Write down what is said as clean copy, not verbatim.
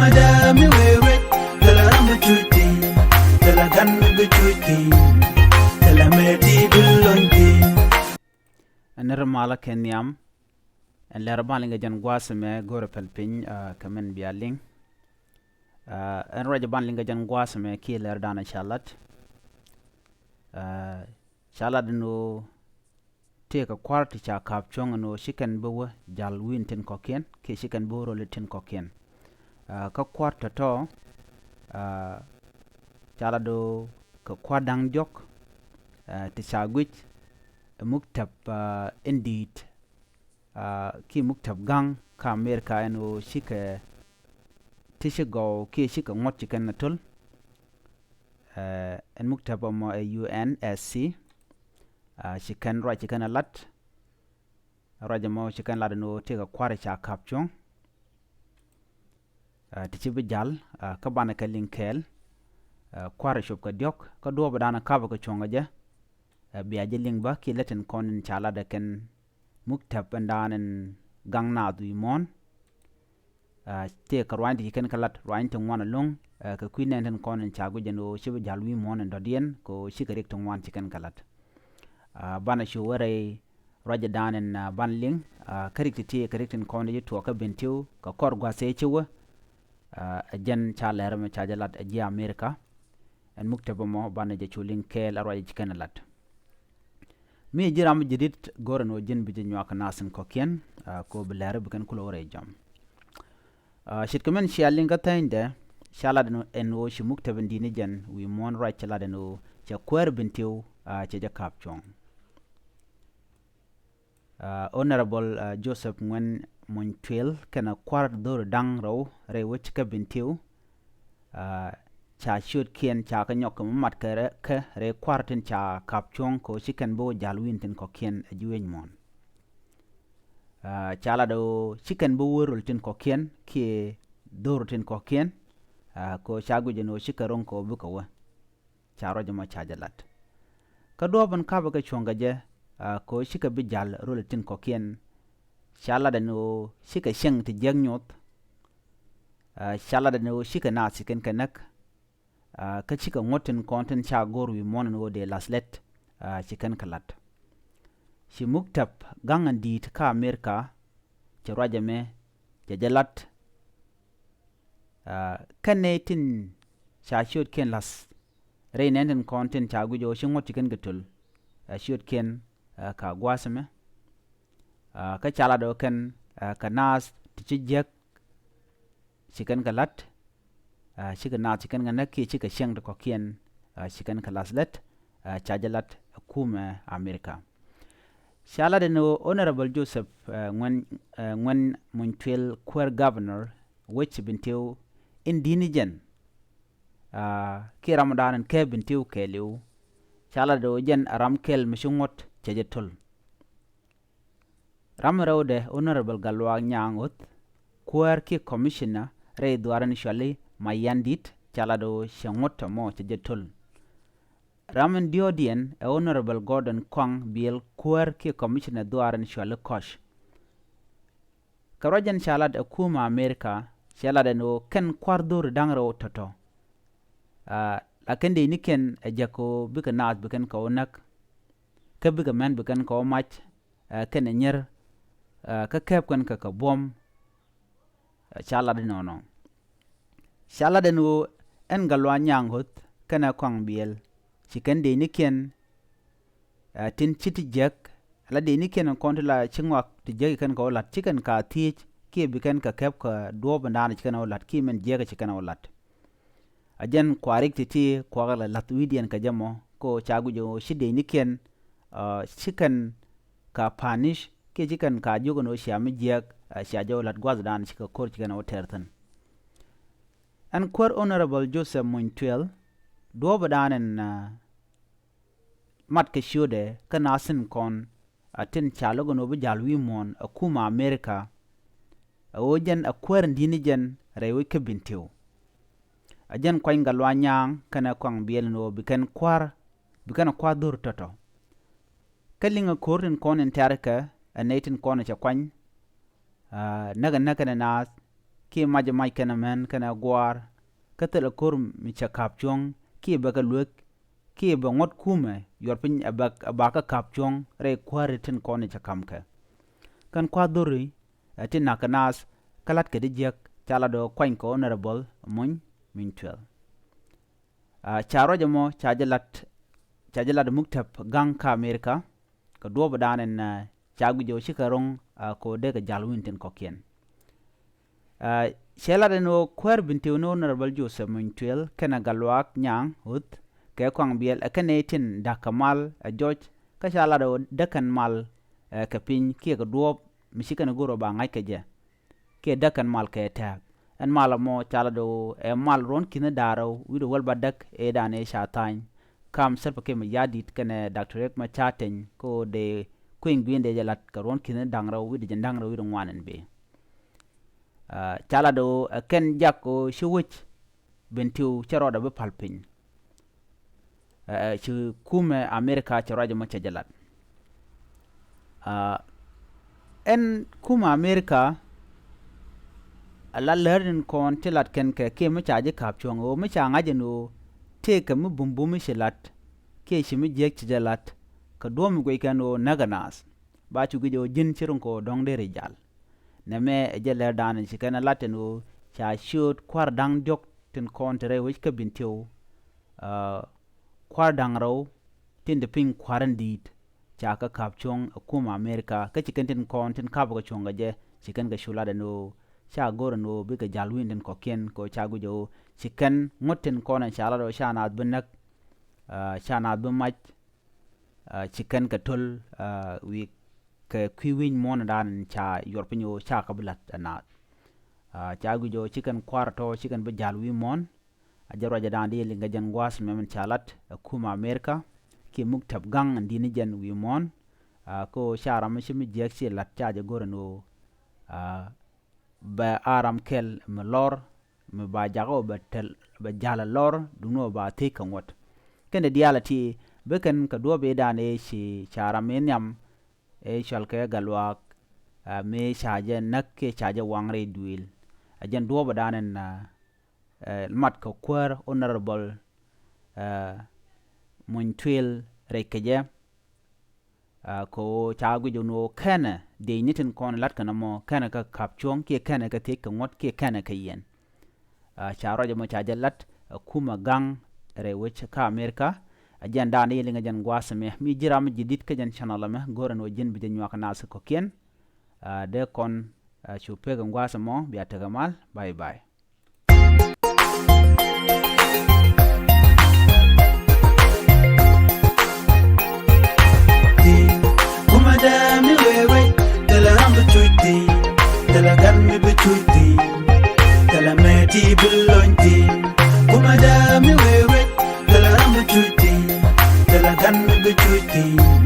madami wewe tala ramuchuti tala gan guchuti tala meti dulonti anar mala kenyam en Läär balinga jan gwasme gore pelpin kamen bialing en raja balinga jan gwasme ki Läär dana shalat shalat no teka kwarti cha kapchong no shikan buwa jal wintin kokien ki shikan buro litin kokien ka kwarta to chala do ka kwadang jok ti sagwich muktab indit ki muktab gang ka Amerika eno shika tishigo ki shika ngot chikan natul en muktab mo UNSC shikan ra chikan alat raja mo shikan lada no tega kware cha kapchong tichibi jal ka bana ka linkel kware shop ka diok ka do badana kaba ka chonga je biya je lingba ki letin konin chala da ken muktab andanen gangna du mon te ka rwandi ken kalat rwandi ngwana long ka kwinen ten konin chagu je no shibi jal wi mon ndodien ko shikarik to ngwan chikan kalat bana shuware raja danen banling karikti kariktin konin je to ka Bentiu ka kor gwase chiwa jen cha Läär me cha jalat ji Amerika en muktab mo bana je chulin kel arwaje chikan lat mi jiram jidit gorano jin bijin nyak nasin kokien ko Läär bukan kulo re jam shit kamen shialin ka tande shala no en wo shi muktab dini jan wi mon right chala no cha kwer Bentiu cha ja kapchong honorable Joseph ngwen Monytuil kana kwar dor dang ro re wich ka Bentiu cha ciööt kiɛn cha ka nyok mat ka re kwartin cha kapchong ko chikan bo jalwin tin ko kiɛn juwen mon cha la do chikan bo worul tin ko kiɛn ki dor tin ko kiɛn ko chagu jeno shikaron ko buka wa cha rojo ma cha jalat ka do ban ka ba ka chonga je ko shika bi jal rul tin ko kiɛn cha la no shika sheng ti jengnyot cha la no shika na siken kanak ka chika ngotin kontin cha gorwi monan wo de laslet chikan kalat shi muktab gangan dit ka Amerika cha raja me jalat kanetin cha ciööt ken las reinenten kontin cha gujo shi ngot chikan gatul ciööt ken ka gwasme ka chala do ken ka nas tichijek chikan kalat shika na chikan ngana ki chika sheng ko kiɛn chikan kalaslet chajalat kuma Amerika shala de no honorable Joseph ngwen Monytuil kwer governor which Bentiu indinigen ki ramadan ke Bentiu keliu shala do jen ramkel mishungot chajetul ramrode honorable galwa nyangot kwer ki commissioner re dwaran shali mayandit chala do shangot mo chajetul ramen diodien honorable Gordon Kwang bil kwer ki commissioner dwaran shali kosh karajan shalad akuma Amerika shalad no ken kwardur dangro toto lakende niken ejako bika nas bikan ko nak ka bika man bikan ko mach ken nyer ka kep kan ka bom shalad no shalad no en galwa nyangot kana Kwang bil chiken de niken tin chiti jek la de niken kon la chingwak ti jek kan ko lat chicken ka tich ki bikan ka kep ka do bandana chicken o lat ki men jek chicken o lat ajen kwarik ti kwagala lat widian ka jamo ko chagu jo shide niken chicken ka panish ki chicken ka jogo no shami jek shajo lat gwaz dan chika kor chicken o tertan an kwar honorable Joseph Monytuil do badanen mat ke shude ka nasin kon atin chalogo no bijalwi mon akuma Amerika ojen akwar ndinijen rewe ke Bentiu ajen kwa ngalwa nyang kana Kwang biel no bikan kwar dur toto kalinga korin konin tarka anetin kona cha kwany naga na ki maje mai kana men kana gwar ka tele kur mi cha kap chong ki ba ka luek ki ba ngot kume yor pin ba ka kap chong re kware tin kon cha kam ka kan kwa dori tin nakanas kalat ke dijek chala do kwen ko honorable Monytuil charo jamo chajalat muktap gang ka Amerika ka do badanen chagu jo shikarong ko de ka jalwin tin ko kien shela de no kwer Bentiu no honorable Joseph Monytuil kana galwak nyang hut ke kwang biel akanetin dakamal George ka shala do dakan mal ka pin ki ka do mishikana goro ba ngai ke je ke dakan mal ke tag en mala mo chala do mal ron kina daro wido wal badak e dane shatan kam serpa ke ma yadit kane Dr. Ek ma chaten ko de queen gwinde jalat ka ron kina dangra wido jandangra wido ngwanen be chala do ken jakko shuwich Bentiu charoda be palpin chu kume Amerika charoja ma chajalat en kuma Amerika ala learning kon tilat ken ke me chaje kap chong o me changa jeno te ke me bumbu me shilat ke shimi jek chijalat ka dom gwe kano naganas ba chu gijo jin chirun ko dong de rijal ne me jele dan shi kana lateno cha ciööt kwar dang jok tin kon tere wich ka Bentiu kwar dang raw tin de ping kwaran dit cha ka kap chong kuma Amerika ka chiken tin kon tin kap ga chonga je chiken ga shula de no cha goro no bi ka jalwin den ko ken ko cha gujo chiken ngoten kona chala do shana benak shana be mach chiken ka tul wi ka kwiwin mon dan cha yorpinyo cha ka blat anat cha gujo chiken kwarto chiken be jalwi mon ajaro jadan de linga jan gwas memen chalat kuma Amerika ki muktab gang ndini jan wi mon ko shara mishimi jeksi lat cha goro no ba aram kel me lor me ba jago ba tel ba jala lor duno ba te kanwat kende dialati beken ka do be dane shi chara menyam e shalke galwak me shaje nakke shaje wangre duil ajen do ba danen mat ko kwer honorable Monytuil rekeje ko chagu jono kɛnɛ de nitin kon lat kana mo kɛnɛ ka kap chong ke kɛnɛ ka te ka ngot ke kɛnɛ ka yen charo jamo chaje lat kuma gang re wech ka Amerika ajan da ne linga jan gwasame mi jiram jidit ka jan channel me goran o jin bidin nyaka nas ko ken de kon chupe ga gwasamo biya tagamal bye bye Dami wewe, tala hambu chuti, tala gami bichuti, tala meti bilonti. Kuma dami wewe, tala hambu chuti, tala gami bichuti.